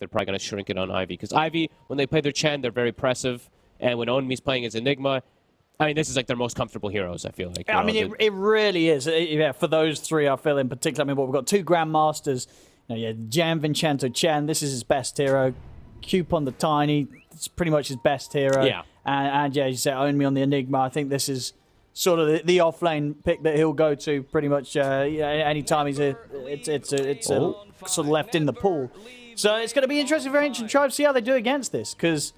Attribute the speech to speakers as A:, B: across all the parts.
A: they're probably going to shrink it on Ivy. Because Ivy, when they play their Chen, they're very impressive. And when Onmi's playing as Enigma, I mean, this is like their most comfortable heroes, I feel like.
B: I mean, it really is. Yeah, for those three, I feel in particular. I mean, we've got two Grandmasters. Jan Vincenzo Chen, this is his best hero. Coop on the Tiny, it's pretty much his best hero.
A: Yeah.
B: And yeah, you say Onmi on the Enigma. I think this is sort of the off-lane pick that he'll go to pretty much anytime he's sort of left in the pool. So it's going to be interesting for Ancient Tribes to see how they do against this, because,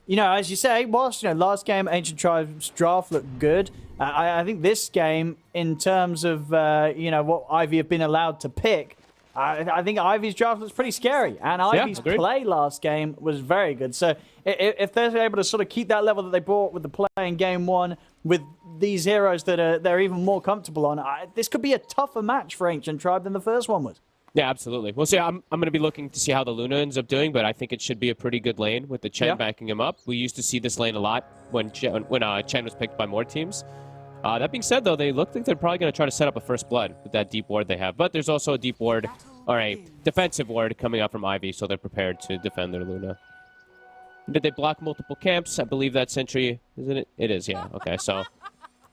B: as you say, whilst, last game Ancient Tribes draft looked good, I think this game, in terms of, what Ivy have been allowed to pick, I think Ivy's draft was pretty scary, and Ivy's play last game was very good. So if they're able to sort of keep that level that they brought with the play in game one, with these heroes that they're even more comfortable on, this could be a tougher match for Ancient Tribe than the first one was.
A: Yeah, absolutely. We'll see. I'm going to be looking to see how the Luna ends up doing, but I think it should be a pretty good lane with the Chen backing him up. We used to see this lane a lot when Chen was picked by more teams. That being said, though, they look like they're probably going to try to set up a first blood with that deep ward they have. But there's also a deep ward, or a defensive ward coming up from Ivy, so they're prepared to defend their Luna. Did they block multiple camps? I believe that sentry, isn't it? It is, yeah. Okay, so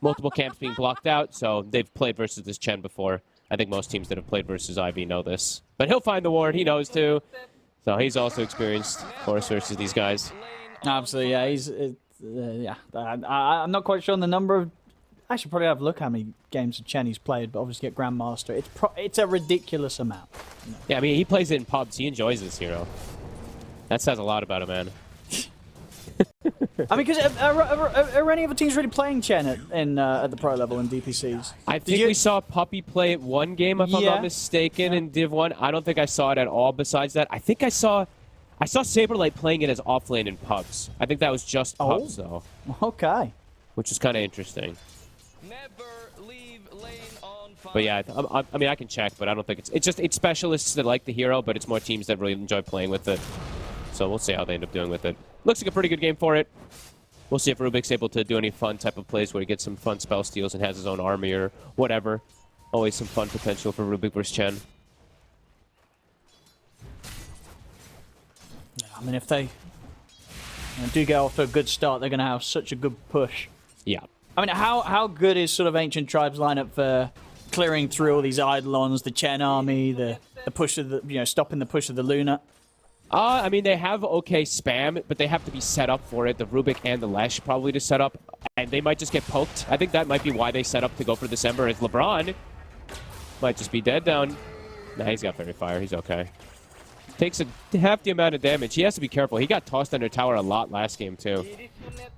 A: multiple camps being blocked out, so they've played versus this Chen before. I think most teams that have played versus Ivy know this. But he'll find the ward, he knows too. So he's also experienced, of course, versus these guys.
B: Absolutely, yeah. I'm not quite sure on the number of... I should probably have a look how many games of Chen he's played, but obviously get Grandmaster. It's a ridiculous amount.
A: Yeah, I mean, he plays it in pubs. He enjoys this hero. That says a lot about him, man.
B: I mean, because are any other teams really playing Chen at the pro level in DPCs?
A: I think we saw Puppy play it one game, if I'm not mistaken, in Div 1. I don't think I saw it at all besides that. I think I saw Saberlight playing it as offlane in pubs. I think that was just pubs, though.
B: Okay.
A: Which is kind of interesting. But yeah, I mean, I can check, but I don't think it's specialists that like the hero, but it's more teams that really enjoy playing with it. So we'll see how they end up doing with it. Looks like a pretty good game for it. We'll see if Rubik's able to do any fun type of plays where he gets some fun spell steals and has his own army or whatever. Always some fun potential for Rubik versus Chen.
B: I mean, if they do get off to a good start, they're going to have such a good push.
A: Yeah.
B: I mean, how good is sort of Ancient Tribes lineup for clearing through all these Eidolons, the Chen army, the push of the, stopping the push of the Luna?
A: I mean, they have okay spam, but they have to be set up for it. The Rubik and the Lesh probably to set up, and they might just get poked. I think that might be why they set up to go for December, as LeBron might just be dead down. Nah, he's got Fairy Fire. He's okay. Takes half the amount of damage. He has to be careful. He got tossed under tower a lot last game, too.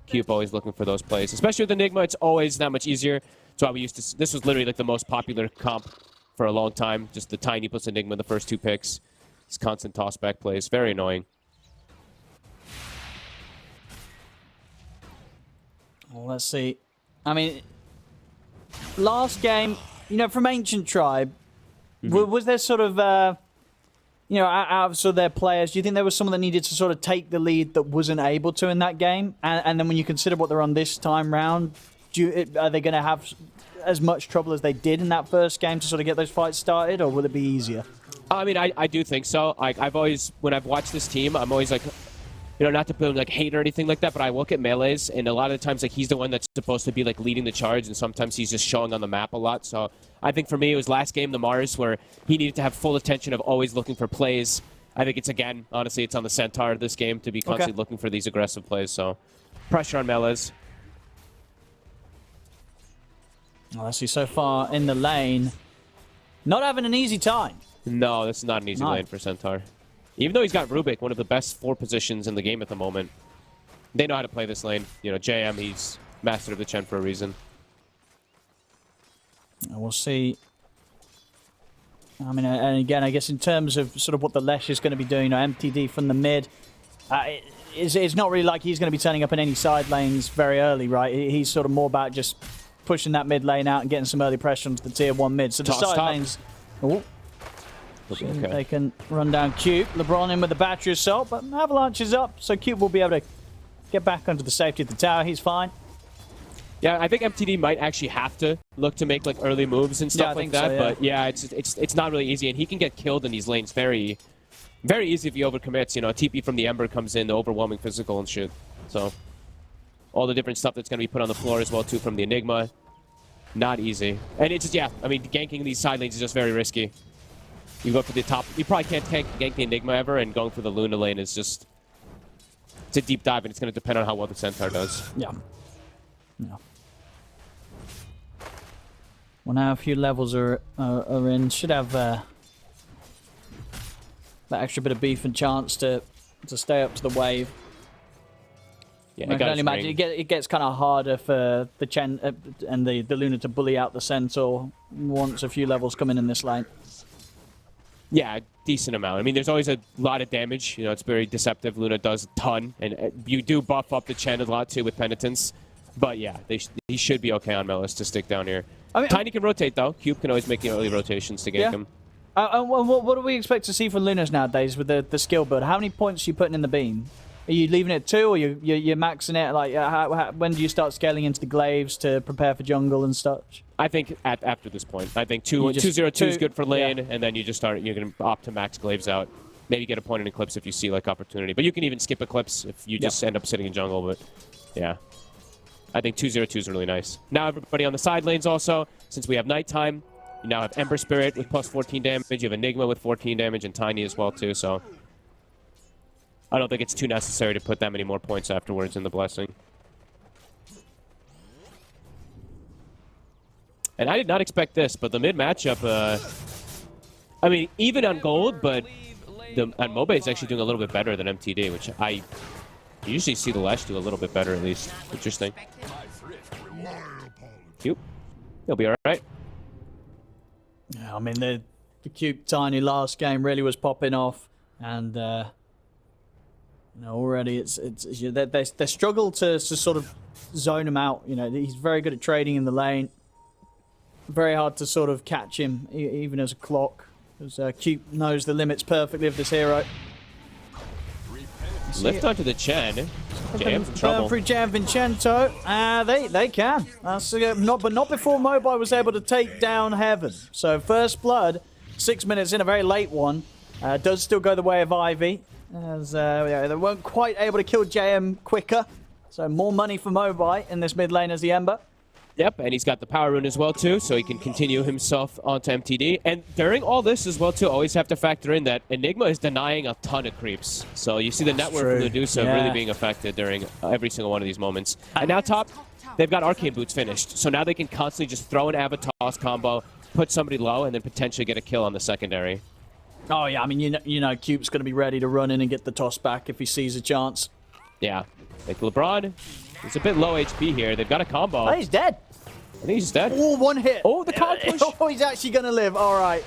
A: Cube always looking for those plays. Especially with Enigma, it's always that much easier. That's why we used to... This was literally like the most popular comp for a long time. Just the Tiny plus Enigma, the first two picks. These constant toss-back plays. Very annoying.
B: Well, let's see. I mean, last game, from Ancient Tribe, was there sort of... out of sort of their players, do you think there was someone that needed to sort of take the lead that wasn't able to in that game? And then when you consider what they're on this time round, are they going to have as much trouble as they did in that first game to sort of get those fights started, or will it be easier?
A: I mean, I do think so. I've always, when I've watched this team, I'm always like, not to put like hate or anything like that, but I look at melees, and a lot of the times like he's the one that's supposed to be like leading the charge, and sometimes he's just showing on the map a lot. So I think for me, it was last game, the Mars, where he needed to have full attention of always looking for plays. I think it's, again, honestly, it's on the Centaur this game to be constantly looking for these aggressive plays. So pressure on melees.
B: Well, let's see, so far in the lane, not having an easy time.
A: No, this is not an easy lane for Centaur. Even though he's got Rubik, one of the best 4 positions in the game at the moment. They know how to play this lane. JM, he's master of the Chen for a reason.
B: And we'll see. I mean, and again, I guess in terms of sort of what the Lesh is going to be doing, MTD from the mid, it's not really like he's going to be turning up in any side lanes very early, right? He's sort of more about just pushing that mid lane out and getting some early pressure onto the tier 1 mid. So the side lanes... Oh. Okay. They can run down Cube. LeBron in with the battery assault, but Avalanche is up, so Cube will be able to get back onto the safety of the tower. He's fine.
A: Yeah, I think MTD might actually have to look to make like early moves and stuff like that. So, yeah. But yeah, it's not really easy, and he can get killed in these lanes very Very easy if he overcommits. You know, TP from the Ember comes in, the overwhelming physical and shit. So, all the different stuff that's going to be put on the floor as well, too, from the Enigma. Not easy. And it's just, yeah, I mean, ganking these side lanes is just very risky. You go for the top. You probably can't gank the Enigma ever, and going for the Luna lane is just... It's a deep dive, and it's going to depend on how well the Centaur does.
B: Yeah. Yeah. Well, now a few levels are in. Should have that extra bit of beef and chance to stay up to the wave.
A: Yeah,
B: I can only imagine it gets kind of harder for the Chen and the Luna to bully out the Centaur once a few levels come in this lane.
A: Yeah, a decent amount. I mean, there's always a lot of damage. You know, it's very deceptive. Luna does a ton, and you do buff up the Chen a lot too with Penitence. But yeah, he should be okay on Melis to stick down here. I mean, Tiny can rotate though. Cube can always make early rotations to gank him.
B: What do we expect to see from Lunas nowadays with the skill build? How many points are you putting in the beam? Are you leaving it at 2, or you're maxing it? Like, when do you start scaling into the glaives to prepare for jungle and such?
A: I think after this point, I think 202 is good for lane, and then you just start. You're gonna opt to max glaives out. Maybe get a point in Eclipse if you see like opportunity, but you can even skip Eclipse if you just end up sitting in jungle. But yeah, I think 202 is really nice. Now everybody on the side lanes also, since we have nighttime, you now have Ember Spirit with plus 14 damage. You have Enigma with 14 damage and Tiny as well too. So I don't think it's too necessary to put that many more points afterwards in the Blessing. And I did not expect this, but the mid matchup, I mean, even on gold, but on MOBA is actually doing a little bit better than MTD, which I usually see the Lesh do a little bit better at least. Interesting. Cube. He'll be alright.
B: Yeah, I mean, the Cube Tiny last game really was popping off, and you know, already they struggle to sort of zone him out. You know, he's very good at trading in the lane. Very hard to sort of catch him, even as a clock, because Cube knows the limits perfectly of this hero.
A: Lift onto the Chen. JM's in trouble.
B: Free Jam Vincenzo. They can. But not before Mobile was able to take down Heaven. So first blood, 6 minutes in, a very late one. Does still go the way of Ivy. As they weren't quite able to kill JM quicker. So more money for Mobile in this mid lane as the Ember.
A: Yep, and he's got the power rune as well too, so he can continue himself onto MTD. And during all this as well too, always have to factor in that Enigma is denying a ton of creeps. So you see the network from Medusa really being affected during every single one of these moments. And now top, they've got Arcane Boots finished. So now they can constantly just throw an Avatos combo, put somebody low, and then potentially get a kill on the secondary. Oh
B: yeah, I mean, you know Cube's going to be ready to run in and get the toss back if he sees a chance.
A: Yeah, like LeBron, he's a bit low HP here. They've got a combo.
B: Oh, he's dead.
A: I think he's dead.
B: Oh, one hit.
A: Oh, the con push.
B: Oh, he's actually going to live. All right.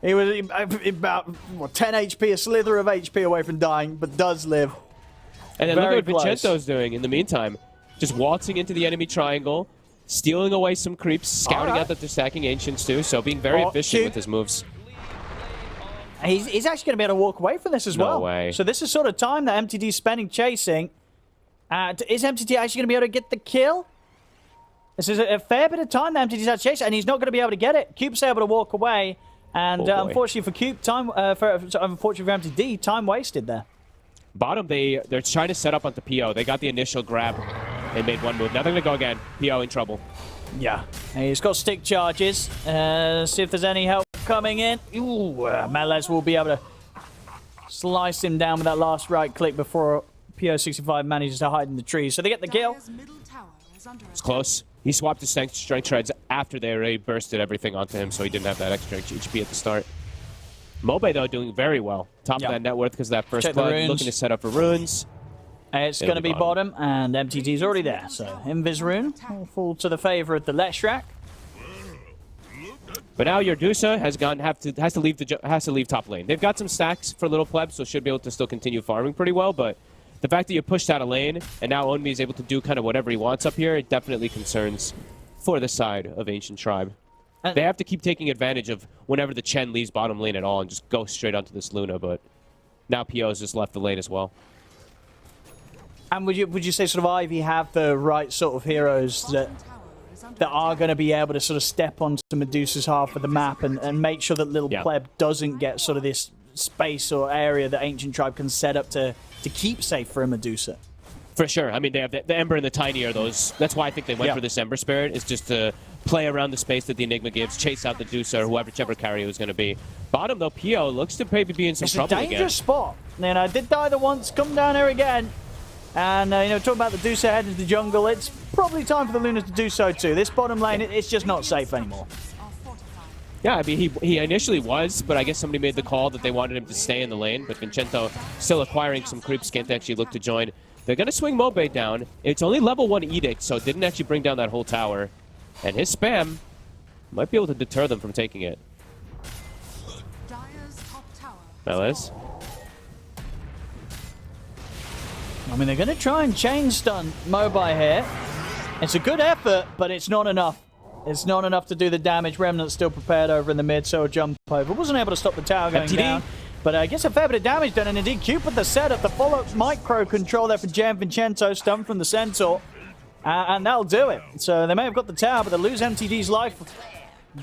B: He was about 10 HP, a slither of HP away from dying, but does live.
A: And then look at what Vincenzo's doing in the meantime. Just waltzing into the enemy triangle, stealing away some creeps, scouting out that they're stacking Ancients too, so being very efficient with his moves.
B: He's actually going to be able to walk away from this as well.
A: No way.
B: So this is sort of time that MTD's spending chasing. Is MTD actually going to be able to get the kill? This is a fair bit of time that MTD's had to chase, and he's not going to be able to get it. Cube's able to walk away, and unfortunately for Cube, unfortunately for MTD, time wasted there.
A: Bottom, they're trying to set up onto PO. They got the initial grab. They made one move. Now they're going to go again. PO in trouble.
B: Yeah. He's got stick charges. See if there's any help coming in. Ooh, Melez will be able to slice him down with that last right click before PO65 manages to hide in the trees. So they get the kill.
A: It's close. He swapped his strength shreds after they already bursted everything onto him, so he didn't have that extra HP at the start. Mobe, though, doing very well. Top of that net worth because of that first blood. Looking to set up for runes.
B: It's going to be bottom, and MTT's already there. So Invis rune will fall to the favor of the Leshrac.
A: But now Yordusa has to leave top lane. They've got some stacks for little plebs, so should be able to still continue farming pretty well. But the fact that you pushed out a lane and now Onmi is able to do kind of whatever he wants up here, it definitely concerns for the side of Ancient Tribe. They have to keep taking advantage of whenever the Chen leaves bottom lane at all and just go straight onto this Luna. But now PO's just left the lane as well.
B: And would you say sort of Ivy have the right sort of heroes that are going to be able to sort of step onto Medusa's half of the map and make sure that little pleb doesn't get sort of this space or area that Ancient Tribe can set up to keep safe for a Medusa.
A: For sure. I mean, they have the Ember and the Tiny are those. That's why I think they went for this Ember Spirit, is just to play around the space that the Enigma gives, chase out the Medusa or whichever carrier it was going to be. Bottom, though, Pio looks to maybe be in some trouble again.
B: It's a dangerous spot. And I did die there once, come down here again. And, talking about the Medusa heading to the jungle, it's probably time for the Lunas to do so too. This bottom lane, it's just not safe anymore.
A: Yeah, I mean, he initially was, but I guess somebody made the call that they wanted him to stay in the lane. But Vincento still acquiring some creeps, can't actually look to join. They're going to swing Mobe down. It's only level 1 Edict, so it didn't actually bring down that whole tower. And his spam might be able to deter them from taking it. Melez.
B: I mean, they're going to try and chain stun Mobi here. It's a good effort, but it's not enough. It's not enough to do the damage. Remnant's still prepared over in the mid, so a jump over. Wasn't able to stop the tower going down. But I guess a fair bit of damage done, and indeed Cupid the setup, the follow-up micro control there for Jam Vincenzo, stun from the Centaur, and that'll do it. So they may have got the tower, but they lose MTD's life.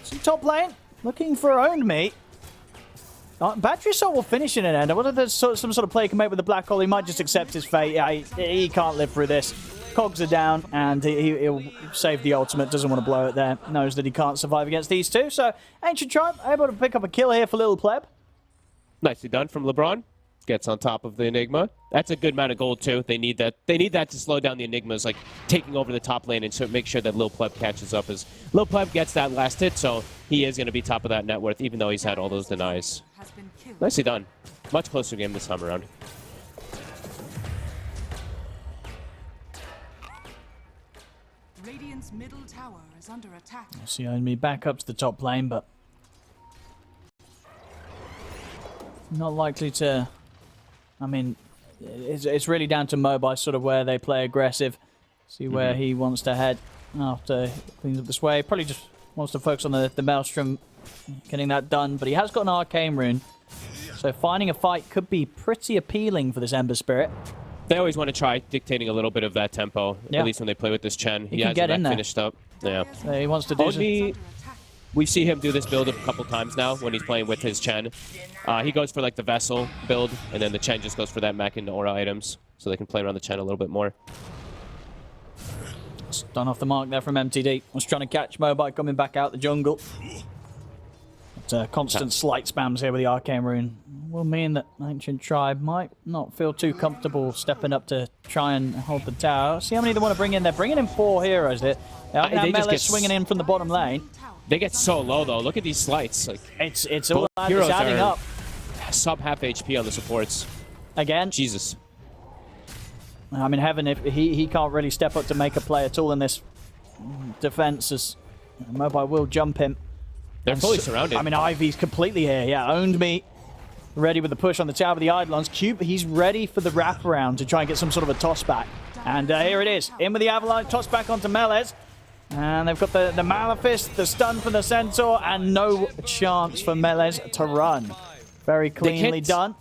B: So top lane, looking for owned me. Battery Assault will finish in an end. I wonder if there's some sort of play he can make with the Black Hole. He might just accept his fate. Yeah, he can't live through this. Cogs are down, and he'll save the ultimate. Doesn't want to blow it there. Knows that he can't survive against these two. So Ancient Tribe able to pick up a kill here for Little Pleb.
A: Nicely done from LeBron. Gets on top of the Enigma. That's a good amount of gold, too. They need that. They need that to slow down the Enigmas, like taking over the top lane and so make sure that Lil Pleb catches up. As Lil Pleb gets that last hit, so he is going to be top of that net worth, even though he's had all those denies. Nicely done. Much closer game this time around.
C: Radiant's middle tower is under attack.
B: See, me back up to the top lane, but not likely to. I mean, it's really down to Mobi, sort of where they play aggressive. See where he wants to head after he cleans up this way. Probably just wants to focus on the Maelstrom, getting that done. But he has got an Arcane Rune, so finding a fight could be pretty appealing for this Ember Spirit.
A: They always want to try dictating a little bit of that tempo, at least when they play with this Chen.
B: He can get in there.
A: Finished up. Yeah.
B: He wants to do
A: so. We see him do this build a couple times now when he's playing with his Chen. He goes for like the Vessel build, and then the Chen just goes for that mech and Aura items, so they can play around the Chen a little bit more.
B: Done off the mark there from MTD. Was trying to catch Mobi coming back out the jungle. But, constant slight spams here with the Arcane Rune will mean that Ancient Tribe might not feel too comfortable stepping up to try and hold the tower. See how many they want to bring in. They're bringing in 4 heroes here. They just get swinging in from the bottom lane.
A: They get so low though. Look at these slights. Like
B: it's all adding up.
A: Sub half HP on the supports.
B: Again.
A: Jesus.
B: I mean, Heaven, if he can't really step up to make a play at all in this defense, as Mobi will jump him.
A: They're fully surrounded.
B: I mean, Ivy's completely here. Yeah, owned me. Ready with the push on the tower of the Eidolons. Cube, he's ready for the wraparound to try and get some sort of a toss back. And here it is. In with the Avalanche, toss back onto Melez. And they've got the Maleficent, the stun from the Centaur, and no chance for Melez to run. Very cleanly done.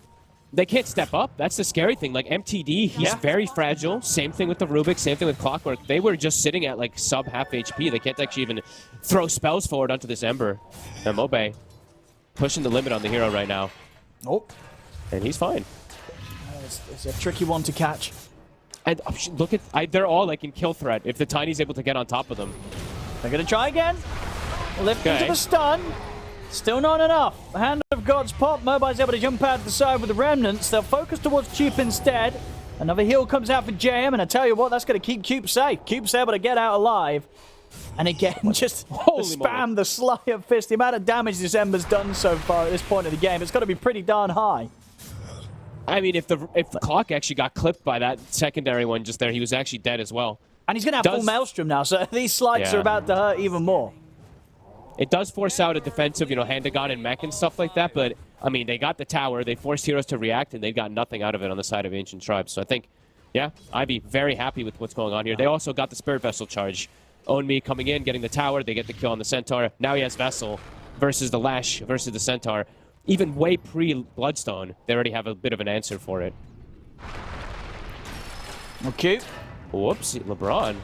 A: They can't step up. That's the scary thing. Like MTD, he's very fragile. Same thing with the Rubik, same thing with Clockwork. They were just sitting at like sub half HP. They can't actually even throw spells forward onto this Ember. And Mobe pushing the limit on the hero right now.
B: Oh.
A: And he's fine.
B: It's a tricky one to catch.
A: And look at, they're all like in kill threat if the Tiny's able to get on top of them.
B: They're going to try again. Lift into the stun. Still not enough. Hand of God's pop. Mobi's able to jump out to the side with the remnants. They'll focus towards Cube instead. Another heal comes out for JM, and I tell you what, that's going to keep Cube safe. Cube's able to get out alive. And again, just spam the Slayer Fist. The amount of damage this Ember's done so far at this point of the game, it's got to be pretty darn high.
A: I mean, if the clock actually got clipped by that secondary one just there, he was actually dead as well.
B: And he's going to have full Maelstrom now, so these slides are about to hurt even more.
A: It does force out a defensive, hand to God and mech and stuff like that, but, I mean, they got the tower, they forced heroes to react, and they got nothing out of it on the side of Ancient Tribes. So I think, yeah, I'd be very happy with what's going on here. They also got the Spirit Vessel charge. Own Me coming in, getting the tower, they get the kill on the Centaur. Now he has Vessel versus the Lash versus the Centaur. Even way pre-Bloodstone, they already have a bit of an answer for it.
B: Okay.
A: Whoops, LeBron.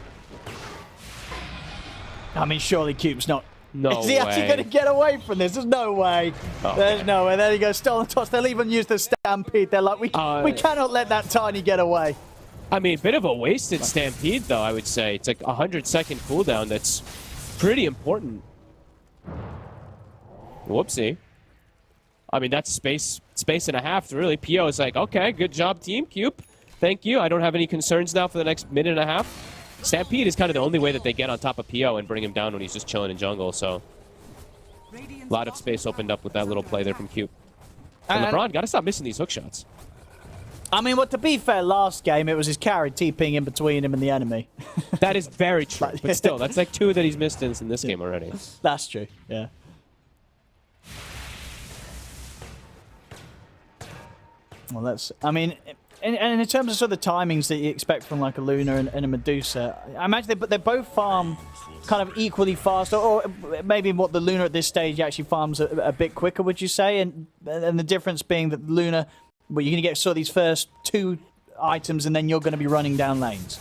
B: I mean, surely Cube's not
A: No
B: Is he actually going to get away from this? There's no way.
A: Oh,
B: There's
A: okay.
B: no way. There you go. Stolen toss. They'll even use the stampede. They're like, we cannot let that tiny get away.
A: I mean, bit of a wasted stampede, though, I would say. It's like a 100-second cooldown. That's pretty important. Whoopsie. I mean, that's space and a half, really. PO is like, okay, good job, team. Cube. Thank you. I don't have any concerns now for the next minute and a half. Stampede is kind of the only way that they get on top of PO and bring him down when he's just chilling in jungle, so a lot of space opened up with that little play there from Cube. And LeBron, got to stop missing these hook shots.
B: I mean, well, to be fair, last game, it was his carry TPing in between him and the enemy.
A: That is very true, but still, that's like 2 that he's missed in this game already.
B: That's true, yeah. Well, that's... I mean... And in terms of sort of the timings that you expect from like a Luna and a Medusa, I imagine they both farm kind of equally fast, or maybe what the Luna at this stage actually farms a bit quicker, would you say? And the difference being that Luna, well, you're going to get sort of these first 2 items and then you're going to be running down lanes.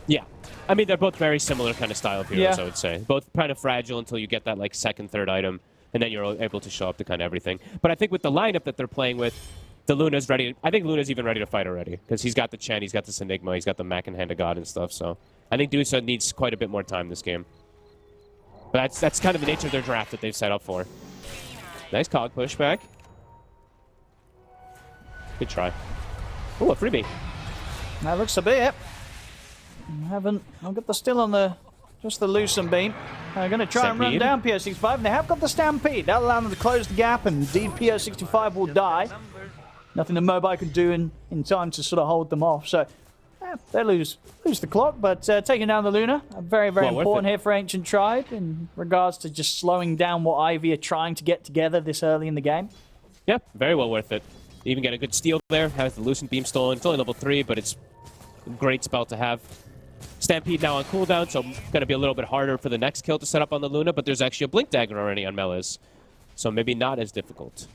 A: Yeah. I mean, they're both very similar kind of style of heroes,
B: Yeah.
A: I would say. Both kind of fragile until you get that like 2nd, 3rd item, and then you're able to show up to kind of everything. But I think with the lineup that they're playing with, the Luna's ready. I think Luna's even ready to fight already because he's got the Chen, he's got this Enigma, he's got the Mac and Hand of God and stuff. So I think Dusa needs quite a bit more time this game. But that's kind of the nature of their draft that they've set up for. Nice cog pushback. Good try. Ooh, a freebie.
B: That looks to be it. I've got the still on the just the loosen beam. They're going to try and run down PO65, and they have got the Stampede. That'll allow them to close the gap, and indeed PO65 will die. Nothing the Mobile can do in time to sort of hold them off. So they lose the clock, but taking down the Luna, very, very important here for Ancient Tribe in regards to just slowing down what Ivy are trying to get together this early in the game.
A: Yep, very well worth it. Even get a good steal there, has the Lucent Beam stolen. It's only level 3, but it's a great spell to have. Stampede now on cooldown, so going to be a little bit harder for the next kill to set up on the Luna, but there's actually a Blink Dagger already on Melis, so maybe not as difficult.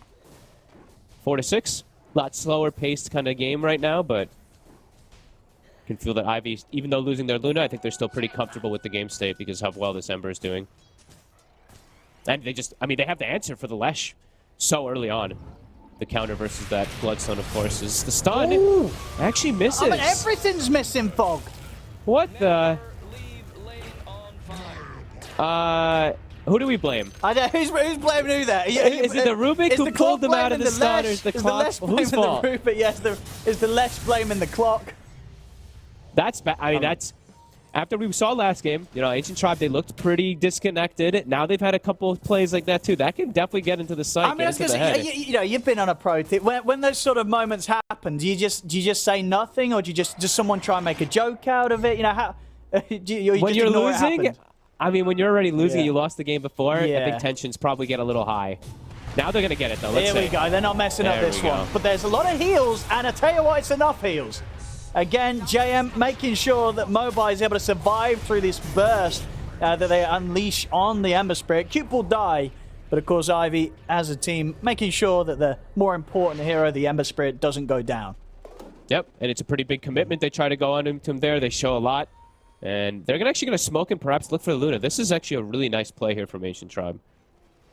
A: 4-6. Lot slower paced kind of game right now, but you can feel that Ivy, even though losing their Luna, I think they're still pretty comfortable with the game state because of how well this Ember is doing. And they just, I mean, they have the answer for the Lesh so early on. The counter versus that Bloodstone, of course, is the stun.
B: Ooh.
A: Actually misses.
B: Oh, but everything's missing, Fog.
A: What the? Who do we blame?
B: I know, who's blaming who there?
A: Is it the Rubik who pulled them out of the stun, or is the clock? Whose fault?
B: The Rubik, yes, is the Lesh blaming the clock?
A: That's bad. I mean, that's... After we saw last game, you know, Ancient Tribe, they looked pretty disconnected. Now they've had a couple of plays like that, too. That can definitely get into the psyche, into the head.
B: You know, you've been on a pro team. When those sort of moments happen, do you just say nothing, or do you just someone try and make a joke out of it? You know, how...
A: when you're losing... I mean, when you're already losing, you lost the game before,
B: Yeah.
A: I think tensions probably get a little high. Now they're going to get it, though. Let's
B: Here we go. They're not messing up this one. But there's a lot of heals, and I tell you what, it's enough heals. Again, JM making sure that Mobile is able to survive through this burst that they unleash on the Ember Spirit. Cube will die, but of course Ivy, as a team, making sure that the more important hero, the Ember Spirit, doesn't go down.
A: Yep, and it's a pretty big commitment. They try to go on to him there. They show a lot. And they're actually going to smoke and perhaps look for the Luna. This is actually a really nice play here from Ancient Tribe.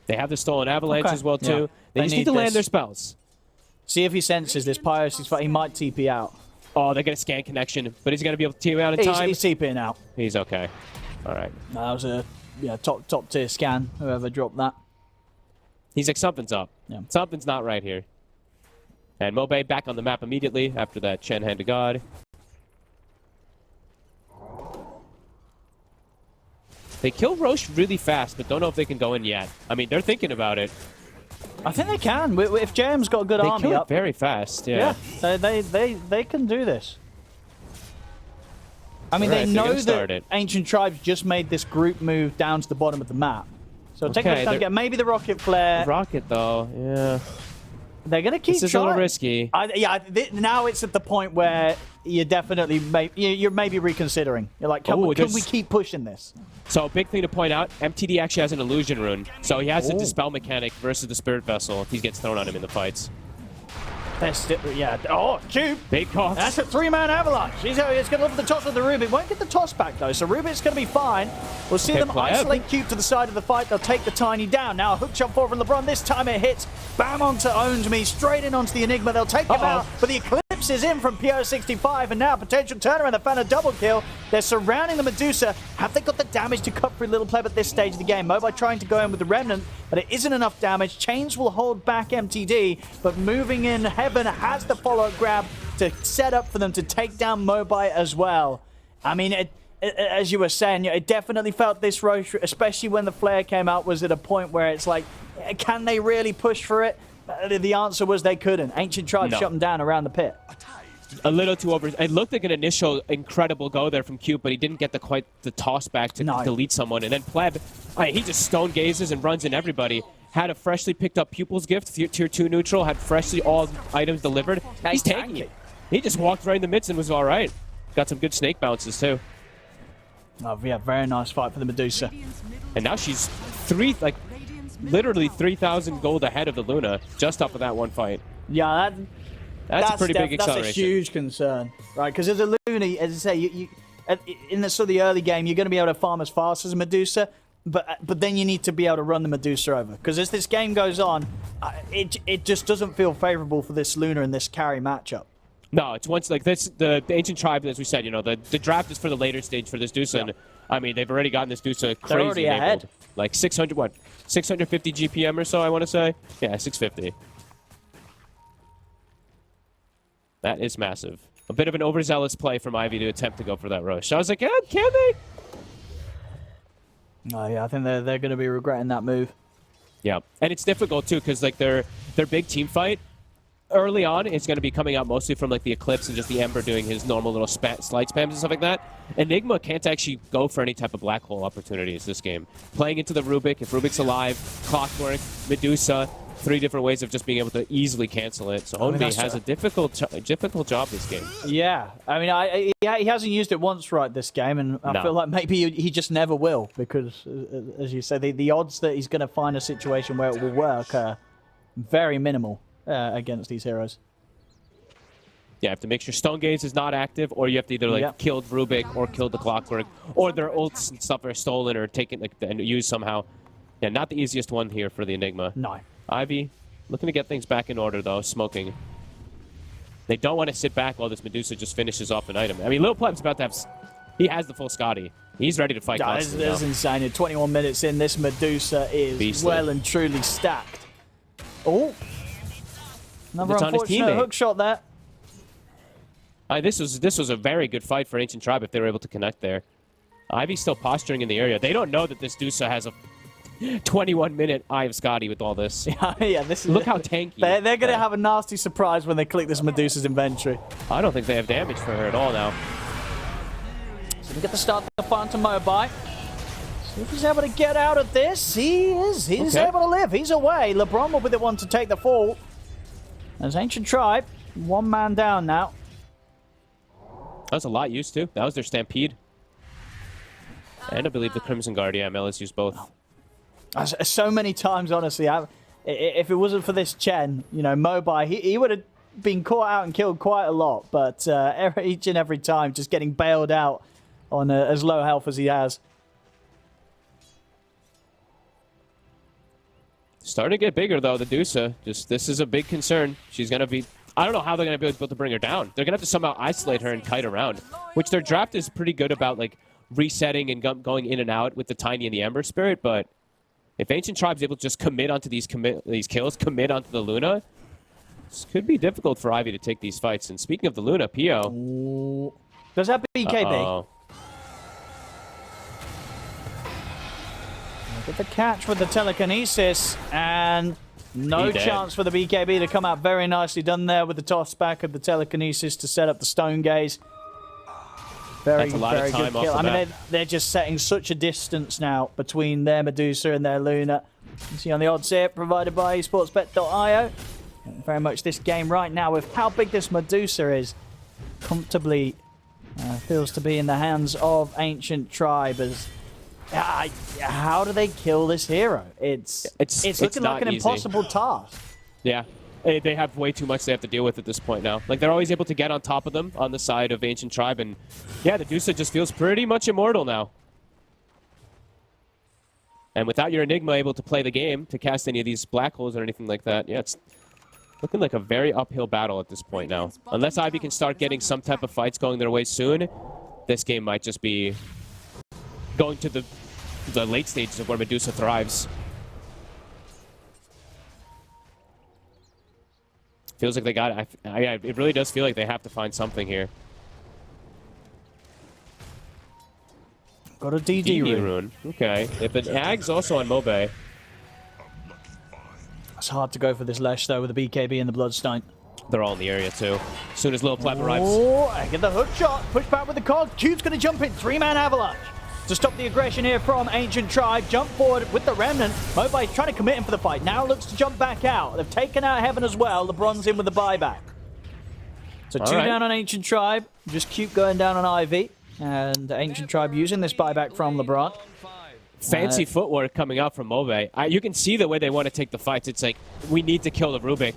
A: They have the Stolen Avalanche as well, too. They just need to land their spells.
B: See if he senses this Pyro, he might TP out.
A: Oh, they're going to scan connection, but he's going to be able to TP out in time.
B: He's TPing out.
A: He's okay. All right.
B: That was a top tier scan, whoever dropped that.
A: He's like, something's up.
B: Yeah.
A: Something's not right here. And Mobe back on the map immediately after that Chen Hand to God. They kill Roche really fast, but don't know if they can go in yet. I mean, they're thinking about it.
B: I think they can. If JM's got a good army
A: kill
B: up.
A: It very fast, yeah.
B: They can do this. I mean, they know that Ancient Tribes just made this group move down to the bottom of the map. So take a time to get maybe the Rocket Flare.
A: Rocket, though, yeah.
B: They're going to keep trying.
A: This is a little risky.
B: Now it's at the point where you're definitely you're maybe reconsidering. You're like, can we keep pushing this?
A: So, big thing to point out, MTD actually has an illusion rune. So he has a dispel mechanic versus the Spirit Vessel if he gets thrown on him in the fights.
B: They're still, yeah. Oh, Cube.
A: Big cost.
B: That's a three-man avalanche. It's going to look for the toss with the Rubik. Won't get the toss back, though, so Rubik's going to be fine. We'll see them isolate Cube to the side of the fight. They'll take the Tiny down. Now, a hook shot forward from LeBron. This time it hits. Bam onto Owns Me. Straight in onto the Enigma. They'll take him out. But the Eclipse is in from PO65. And now, potential turnaround. They found a double kill. They're surrounding the Medusa. Have they got the damage to cut through Little Pleb at this stage of the game? Mobile trying to go in with the Remnant, but it isn't enough damage. Chains will hold back MTD, but moving in, Heaven has the follow-up grab to set up for them to take down Mobai as well. I mean, as you were saying, it definitely felt this road, especially when the flare came out, was at a point where it's like, can they really push for it? The answer was they couldn't. Ancient Tribe shut them down around the pit.
A: A little too over. It looked like an initial incredible go there from Cube, but he didn't get quite the toss back to delete someone. And then Pleb, he just stone gazes and runs in everybody. Had a freshly picked up Pupil's Gift, tier 2 neutral, had freshly all items delivered. He's taking it. He just walked right in the midst and was all right. Got some good snake bounces too.
B: Oh, yeah, very nice fight for the Medusa.
A: And now she's literally 3,000 gold ahead of the Luna just off of that one fight.
B: Yeah,
A: that's a pretty big acceleration.
B: That's a huge concern, right? Because as a Luna, as I say, in the sort of the early game, you're going to be able to farm as fast as a Medusa, but then you need to be able to run the Medusa over. Because as this game goes on, it just doesn't feel favorable for this Luna in this carry matchup.
A: No, it's once like this. The Ancient Tribe, as we said, the draft is for the later stage for this Dusa. And, I mean, they've already gotten this Dusa crazy.
B: They're already ahead.
A: Like 650 GPM or so, I want to say. Yeah, 650. That is massive. A bit of an overzealous play from Ivy to attempt to go for that rush. I was like, can they?
B: Oh, yeah, I think they're going to be regretting that move.
A: Yeah, and it's difficult, too, because like their big team fight, early on, it's going to be coming out mostly from like the Eclipse and just the Ember doing his normal little slide spams and stuff like that. Enigma can't actually go for any type of black hole opportunities this game. Playing into the Rubik, if Rubik's alive, Clockwork, Medusa, 3 different ways of just being able to easily cancel it. So Onmi has a difficult job this game.
B: Yeah, I mean, he hasn't used it once right this game, and I feel like maybe he just never will, because, as you say, the odds that he's going to find a situation where it will work are very minimal against these heroes.
A: Yeah, you have to make sure Stone Gaze is not active, or you have to either killed Rubik or killed the Clockwork, or their ults and stuff are stolen or taken and used somehow. Yeah, not the easiest one here for the Enigma.
B: No.
A: Ivy looking to get things back in order, though, smoking. They don't want to sit back while this Medusa just finishes off an item. I mean, Lil Pleb's about to have... He has the full Scotty. He's ready to fight constantly.
B: This is insane. 21 minutes in, this Medusa is
A: Beastly.
B: Well and truly stacked. Oh. Another unfortunate hook shot there.
A: This was a very good fight for Ancient Tribe if they were able to connect there. Ivy's still posturing in the area. They don't know that this Dusa has a 21-minute Eye of Scotty with all this.
B: Yeah, this is...
A: Look how tanky.
B: They're going to have a nasty surprise when they click this Medusa's inventory.
A: I don't think they have damage for her at all now.
B: So we get the start of the fight to Mobai. See if he's able to get out of this. He is. He's able to live. He's away. LeBron will be the one to take the fall. As Ancient Tribe, 1 man down now.
A: That was a lot used to. That was their Stampede. And I believe the Crimson Guard. Yeah, Melis used both.
B: So many times, honestly, if it wasn't for this Chen, Mobai, he would have been caught out and killed quite a lot. But each and every time, just getting bailed out on as low health as he has.
A: Starting to get bigger, though, the Dusa. This is a big concern. She's going to be... I don't know how they're going to be able to bring her down. They're going to have to somehow isolate her and kite around, which their draft is pretty good about, like, resetting and going in and out with the Tiny and the Ember Spirit, but if Ancient Tribe's able to just commit onto these kills, commit onto the Luna, this could be difficult for Ivy to take these fights. And speaking of the Luna, Pio...
B: Ooh. Does that BKB? Get the catch with the telekinesis, and no chance for the BKB to come out. Very nicely done there with the toss back of the telekinesis to set up the Stone Gaze. Very good kill. I mean, they're just setting such a distance now between their Medusa and their Luna. You can see on the odds here, provided by esportsbet.io. Very much this game right now, with how big this Medusa is, comfortably feels to be in the hands of Ancient Tribe. As how do they kill this hero? It's looking like an impossible task.
A: Yeah. They have way too much they have to deal with at this point now. Like, they're always able to get on top of them on the side of Ancient Tribe, and yeah, the Dusa just feels pretty much immortal now. And without your Enigma able to play the game, to cast any of these black holes or anything like that, yeah, it's looking like a very uphill battle at this point now. Unless Ivy can start getting some type of fights going their way soon, this game might just be going to the late stages of where Medusa thrives. Feels like they got it. It really does feel like they have to find something here.
B: Got a DD rune.
A: Okay. If the Ag's also on Mobe.
B: It's hard to go for this Lesh, though, with the BKB and the Bloodstone.
A: They're all in the area, too. As soon as Lil Pleb arrives.
B: Oh, I get the hook shot. Push back with the cog. Cube's going to jump in. 3-man avalanche. To stop the aggression here from Ancient Tribe. Jump forward with the Remnant. Mobe's trying to commit him for the fight. Now looks to jump back out. They've taken out Heaven as well. LeBron's in with the buyback. So two down on Ancient Tribe. Just Cube going down on Ivy. And Ancient Tribe using this buyback from LeBron.
A: Fancy footwork coming out from Mobe. You can see the way they want to take the fights. It's like, we need to kill the Rubik.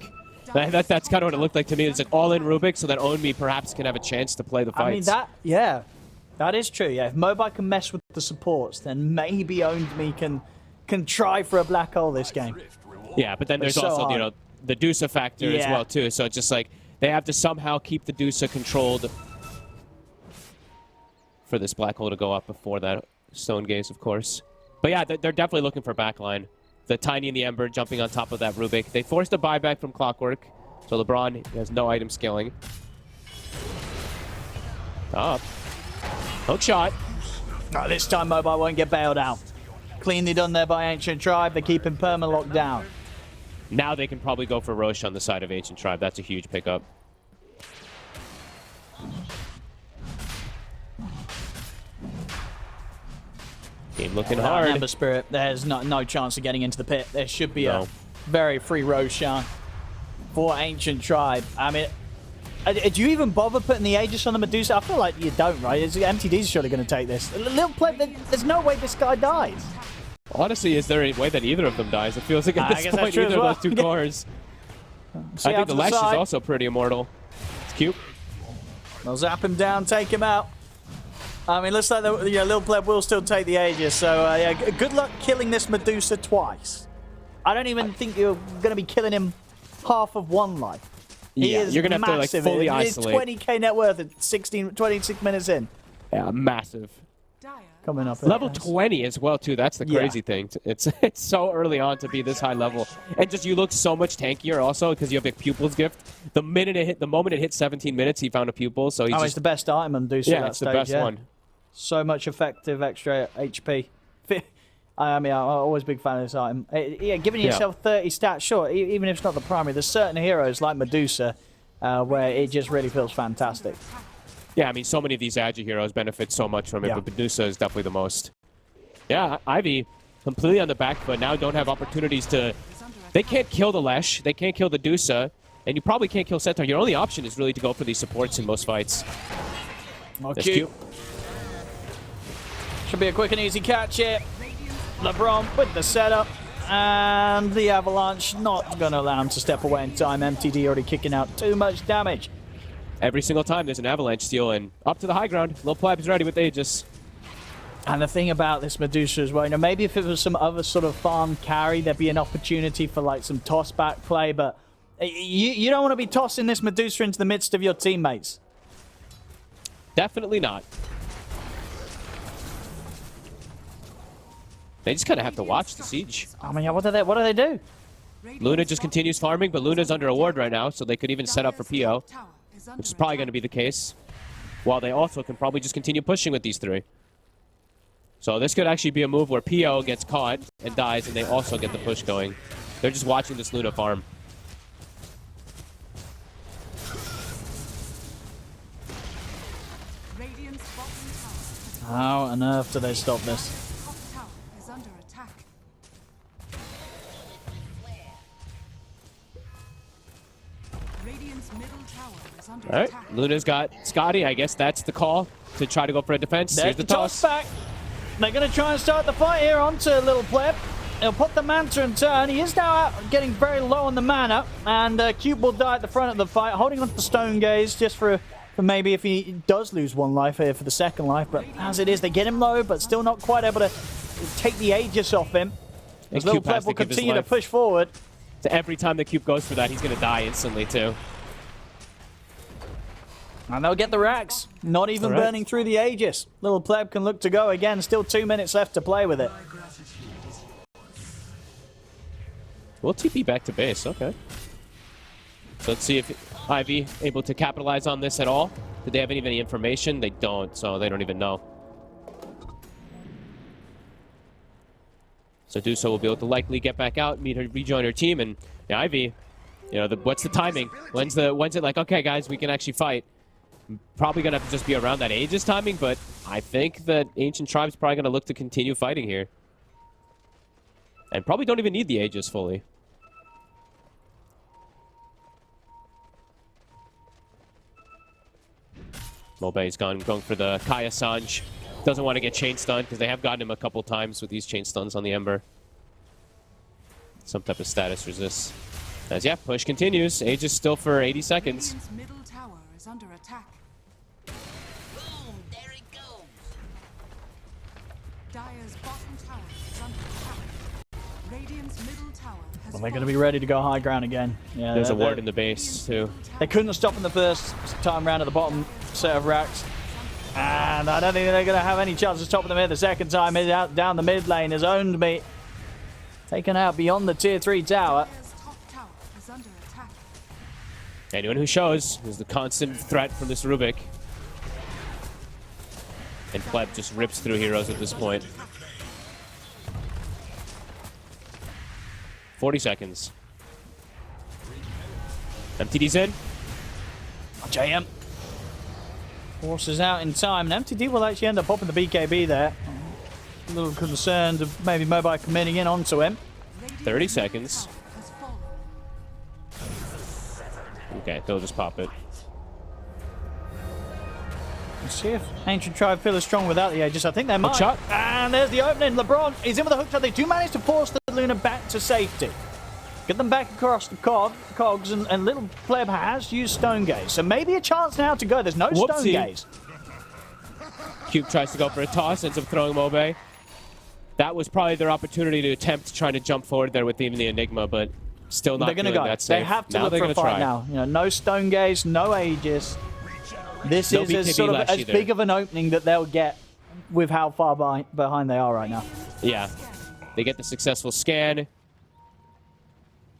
A: That's kind of what it looked like to me. It's like all-in Rubik, so that Onmi perhaps can have a chance to play the fights.
B: I mean, that is true, yeah. If Mobi can mess with the supports, then maybe Onmi can try for a black hole this game.
A: Yeah, but then there's also, you know, the Dusa factor as well, too. So it's just like, they have to somehow keep the Dusa controlled for this black hole to go up before that Stone Gaze, of course. But yeah, they're definitely looking for backline. The Tiny and the Ember jumping on top of that Rubik. They forced a buyback from Clockwork, so LeBron has no item scaling. Up. Hook shot.
B: Oh, this time Mobile won't get bailed out. Cleanly done there by Ancient Tribe. They keep him perma-locked down.
A: Now they can probably go for Roche on the side of Ancient Tribe. That's a huge pickup. Game looking hard.
B: Ember Spirit, there's no chance of getting into the pit. There should be a very free Roshan for Ancient Tribe. I mean, do you even bother putting the Aegis on the Medusa? I feel like you don't, right? MTD's surely going to take this. Little Pleb, there's no way this guy dies.
A: Honestly, is there any way that either of them dies? It feels like at this point, either of those two cores. I think the Lash is also pretty immortal. It's cute.
B: They'll zap him down, take him out. I mean, looks like Lil Pleb will still take the Aegis, so yeah, good luck killing this Medusa twice. I don't even think you're going to be killing him half of one life. He is
A: you're going to have to like fully isolate.
B: He's 20k net worth at 26 minutes in.
A: Yeah, massive.
B: Coming up.
A: Level 20 as well, too. That's the crazy thing. It's so early on to be this high level. And just you look so much tankier also because you have a Pupil's Gift. The moment it hit 17 minutes, he found a Pupil. So
B: it's the best item on Medusa at that
A: it's
B: stage,
A: the best one.
B: So much effective extra HP. I mean, I'm always a big fan of this item. Yeah, giving yourself 30 stats, sure, even if it's not the primary, there's certain heroes like Medusa where it just really feels fantastic.
A: Yeah, I mean, so many of these Agi heroes benefit so much from it, but Medusa is definitely the most. Yeah, Ivy completely on the back foot. Now don't have opportunities to... They can't kill the Lesh. They can't kill the Dusa. And you probably can't kill Centaur. Your only option is really to go for these supports in most fights.
B: That's cute. Should be a quick and easy catch here. LeBron with the setup. And the Avalanche not going to allow him to step away in time. MTD already kicking out too much damage.
A: Every single time there's an Avalanche steal, and up to the high ground. Lil Pleb is ready with Aegis.
B: And the thing about this Medusa as well, you know, maybe if it was some other sort of farm carry, there'd be an opportunity for like some toss-back play, but you don't want to be tossing this Medusa into the midst of your teammates.
A: Definitely not. They just kind of have to watch the siege.
B: I mean, what do they do?
A: Luna just continues farming, but Luna's under a ward right now, so they could even set up for PO, which is probably going to be the case. While they also can probably just continue pushing with these three. So this could actually be a move where PO gets caught and dies, and they also get the push going. They're just watching this Luna farm.
B: How on earth do they stop this?
A: All right, Luna's got Scotty. I guess that's the call to try to go for a defense. Here's the toss
B: back. They're going to try and start the fight here onto Little Pleb. He'll put the Manta in turn. He is now out getting very low on the mana, and Cube will die at the front of the fight, holding on to the Stone Gaze just for maybe if he does lose one life here for the second life. But as it is, they get him low, but still not quite able to take the Aegis off him. As Little Pleb will continue to push forward.
A: So every time the Cube goes for that, he's going to die instantly too.
B: And they'll get the racks. Not even burning through the Aegis. Little Pleb can look to go again. Still 2 minutes left to play with it.
A: We'll TP back to base. Okay. So let's see if Ivy able to capitalize on this at all. Did they have any information? They don't, so they don't even know. So Duso will be able to likely get back out, rejoin her team, and yeah, Ivy, you know, what's the timing? When's it like, okay, guys, we can actually fight? Probably gonna have to just be around that Aegis timing, but I think that Ancient Tribe's probably gonna look to continue fighting here. And probably don't even need the Aegis fully. Mobe's going for the Kaya Sanj. Doesn't want to get chain stunned because they have gotten him a couple times with these chain stuns on the Ember. Some type of status resist. As yeah, push continues. Aegis still for 80 seconds.
C: Radiant's middle tower is under attack.
D: Boom! There it goes.
C: Dire's bottom tower is under attack. Radiant's middle tower has
B: Well, they're going to be ready to go high ground again. Yeah,
A: there's a ward in the base too.
B: They couldn't stop in the first time round at the bottom set of racks. And I don't think they're going to have any chance of stopping them here the second time. He's out down the mid lane. Has owned me. Taken out beyond the tier 3 tower.
C: Dire's top tower is under attack.
A: Anyone who shows is the constant threat from this Rubik. And Pleb just rips through heroes at this point. 40 seconds. MTD's in.
B: JM forces out in time, and MTD will actually end up popping the BKB there. A little concerned of maybe Mobile committing in onto him.
A: 30 seconds.
C: Has fallen.
A: Okay, they'll just pop it.
B: Let's see if Ancient Tribe feel as strong without the Aegis. I think they might.
A: shot.
B: And there's the opening. LeBron is in with a hook shot. They do manage to force the Luna back to safety. Get them back across the cogs, and Little Pleb has used Stone Gaze. So maybe a chance now to go. There's no Stone Gaze.
A: Cube tries to go for a toss, ends up throwing Mobe. That was probably their opportunity to attempt trying to jump forward there with even the Enigma, but still not
B: They're going to
A: feeling
B: go.
A: that safe.
B: They have to
A: Now
B: look
A: they're
B: for a
A: gonna
B: fight
A: try.
B: now. You know, no Stone Gaze, no Aegis. This
A: No
B: is as
A: BKB
B: sort of
A: Lash
B: as
A: either.
B: big of an opening that they'll get with how far behind they are right now.
A: Yeah. They get the successful scan.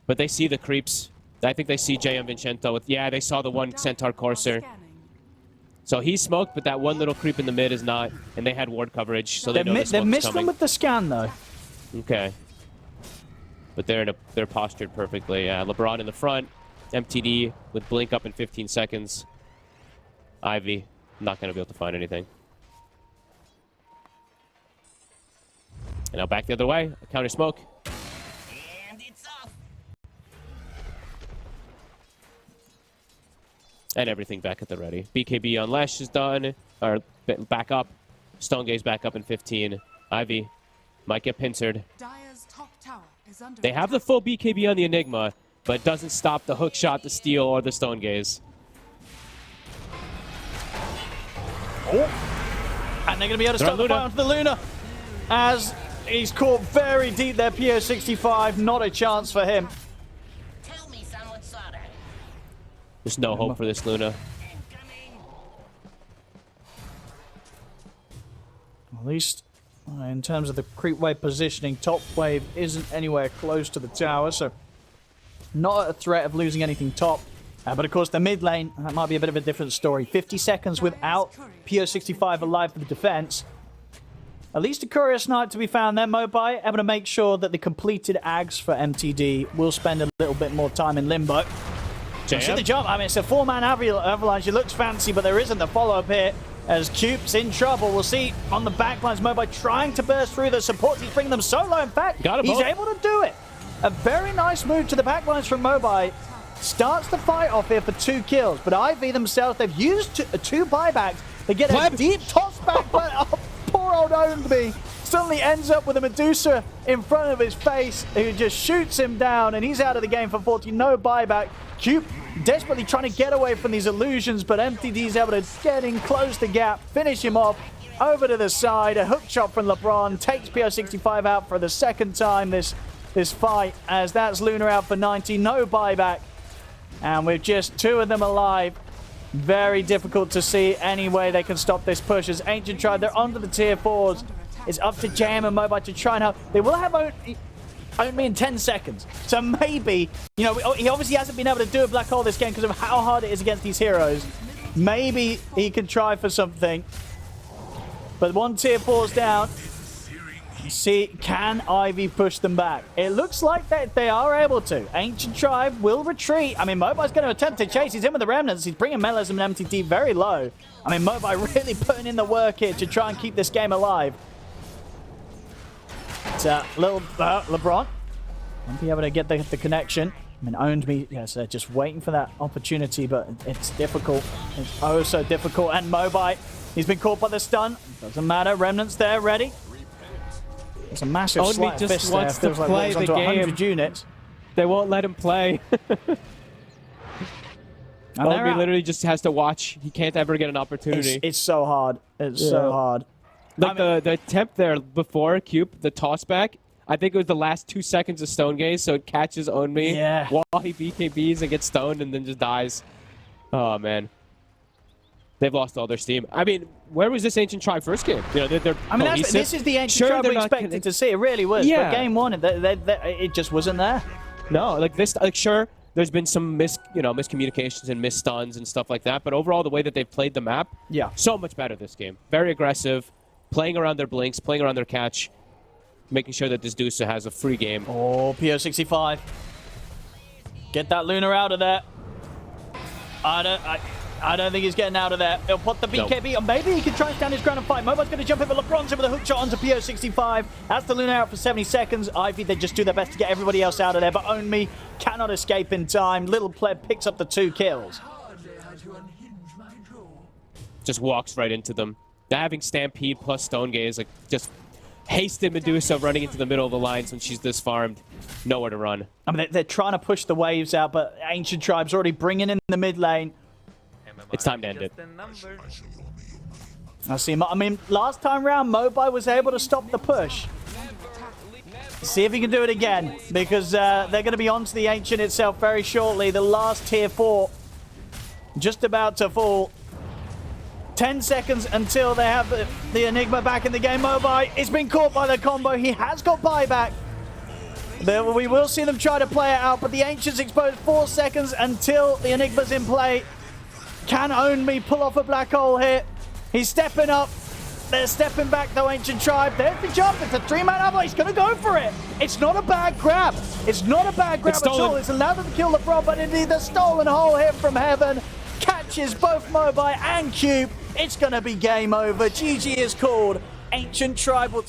A: But they see the creeps. I think they see JM Vincento with... Yeah, they saw the one Centaur Courser.
C: Scanning.
A: So he's smoked, but that one little creep in the mid is not. And they had ward coverage, so they know this
B: They've
A: one's
B: missed
A: coming.
B: one with the scan, though.
A: Okay. But they're postured perfectly. Yeah, LeBron in the front. MTD with blink up in 15 seconds. Ivy, not going to be able to find anything. And now back the other way. Counter smoke.
D: And it's off.
A: And everything back at the ready. BKB on Lash is done. Or back up. Stone Gaze back up in 15. Ivy might get pincered.
C: Dire's top tower is under
A: They have the full BKB on the Enigma, but it doesn't stop the hook shot, the steal, or the Stone Gaze.
B: And they're going to be able to
A: They're
B: start
A: on
B: the
A: Luna.
B: fight onto the Luna. As he's caught very deep there, PO65. Not a chance for him.
D: Tell me, son, what saw that?
A: There's no hope for this Luna.
D: Incoming.
B: At least in terms of the creep wave positioning, top wave isn't anywhere close to the tower, so not a threat of losing anything top. But of course, the mid lane, that might be a bit of a different story. 50 seconds without PO65 alive for the defense. At least a courier snipe to be found there. Mobai able to make sure that the completed ags for MTD will spend a little bit more time in limbo. See the jump. I mean, it's a 4-man avalanche. It looks fancy, but there isn't the follow-up here. As Cube's in trouble. We'll see on the backlines, Mobai trying to burst through the support. He's bringing them solo. In fact,
A: Got 'em
B: he's
A: both.
B: able to do it. A very nice move to the backlines from Mobai. Starts the fight off here for 2 kills. But IV themselves, they've used 2 buybacks. They get a
A: Pleb.
B: deep toss back, but oh, poor old Ownby suddenly ends up with a Medusa in front of his face who just shoots him down, and he's out of the game for 40. No buyback. Cube desperately trying to get away from these illusions, but MTD's able to get in, close the gap, finish him off. Over to the side, a hook shot from LeBron takes PO65 out for the second time this fight, as that's Luna out for 90. No buyback, and with just 2 of them alive, very difficult to see any way they can stop this push. As Ancient Tribe, they're onto the tier 4s. It's up to JM and Mobile to try and help. They will have only in 10 seconds. So maybe, you know, he obviously hasn't been able to do a black hole this game because of how hard it is against these heroes. Maybe he can try for something. But 1 tier 4's down. See, can Ivy push them back? It looks like that they are able to. Ancient Tribe will retreat. I mean, Mobile's going to attempt to chase. He's in with the Remnants. He's bringing Melism and MTT very low. I mean, Mobile really putting in the work here to try and keep this game alive. It's little LeBron won't be able to get the connection. I mean, Owned Me, yes, they're just waiting for that opportunity, but it's difficult. It's oh so difficult. And Mobile, he's been caught by the stun. Doesn't matter. Remnants there, ready. There's a massive sleight of fist there. Feels like
A: play the
B: onto
A: game.
B: 100 units.
A: They won't let him play. He literally just has to watch. He can't ever get an opportunity.
B: It's so hard. It's so hard.
A: Like the attempt there before Cube, the toss back, I think it was the last 2 seconds of Stone Gaze, so it catches On Me while he BKBs and gets stoned and then just dies. Oh, man. They've lost all their steam. I mean, where was this Ancient Tribe first game? You know, they're
B: I mean, this is the Ancient Tribe we expected to see. It really was.
A: Yeah.
B: But game 1, it just wasn't there.
A: No, like this, like sure, there's been some miscommunications and missed stuns and stuff like that, but overall, the way that they've played the map, so much better this game. Very aggressive, playing around their blinks, playing around their catch, making sure that this Dusa has a free game.
B: Oh, PO65. Get that Luna out of there. I don't think he's getting out of there. He'll put the BKB, or maybe he can try and stand his ground and fight. Mobile's going to jump in, but LeBron's in with a hook shot onto PO65. That's the Luna out for 70 seconds. Ivy, they just do their best to get everybody else out of there, but Own Me cannot escape in time. Little Pleb picks up the 2 kills.
A: Just walks right into them. They're having Stampede plus Stone Gaze, like just hasted Medusa running into the middle of the lines when she's this farmed. Nowhere to run.
B: I mean, they're trying to push the waves out, but Ancient Tribe's already bringing in the mid lane.
A: It's time to end it.
B: I see. I mean, last time round, Mobile was able to stop the push. See if he can do it again, because they're going to be onto the Ancient itself very shortly. The last tier 4 just about to fall. 10 seconds until they have the Enigma back in the game. Mobile is being caught by the combo. He has got buyback. We will see them try to play it out, but the Ancient's exposed. 4 seconds until the Enigma's in play. Can Own Me pull off a black hole here? He's stepping up. They're stepping back, though, Ancient Tribe. There's the jump. It's a 3-man avalanche. He's going to go for it. It's not a bad grab. It's not a bad grab at all. It's allowed them to kill LeBron, but indeed the stolen hole here from Heaven catches both Mobile and Cube. It's going to be game over. GG is called. Ancient Tribe will...